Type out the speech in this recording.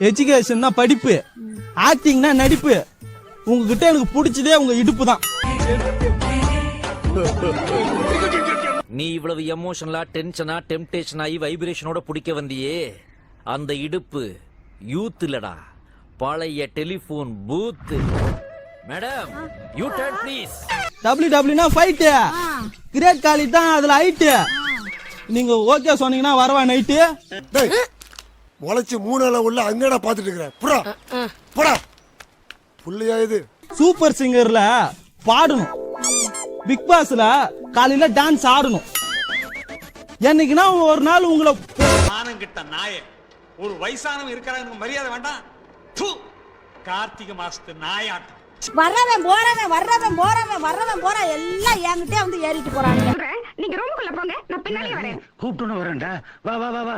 எஜுகேஷன்னா படிப்பு, ஆக்டிங்னா நடிப்பு. உங்ககிட்ட எனக்கு பிடிச்சதே உங்க இடுப்பு தான். நீ இவ்வளவு எமோஷனலா டென்ஷனா டெம்டேஷன் ஆகி வைப்ரேஷனோட பிடிக்க வந்தியே, அந்த இடுப்பு யூத் இல்லடா, பழைய telephone booth. Madam U turn please. WWனா ஃபைட், கிரேட் காலி தான் அதுல ஹைட். நீங்க ஓகே சொன்னீங்கன்னா வரவா நைட்டு. முளைச்சு 3 நாளா உள்ள அங்கடா பாத்துட்டு இருக்கிறேன். புறா புறா புள்ளையா இது. சூப்பர் சிங்கர்ல பாடணும், பிக் பாஸ்ல காலையில டான்ஸ் ஆடணும். என்னைக்குன்னா ஒரு நாள் உங்களை மானங்கிட்ட நாயே, ஒரு வயசானவன் இருக்கிறாங்க மரியாதை வேண்டாம். கார்த்திகை மாசத்து நாயாட்டம். வர்றவன் போறா எல்லாம் என்கிட்டே வந்து ஏறிட்டு போறாங்க. நீங்க ரூமுக்குள்ள போங்க, நான் பின்னாலே வரேன். கூப்பிட்டு வரேன்டா. வா வா வா வா.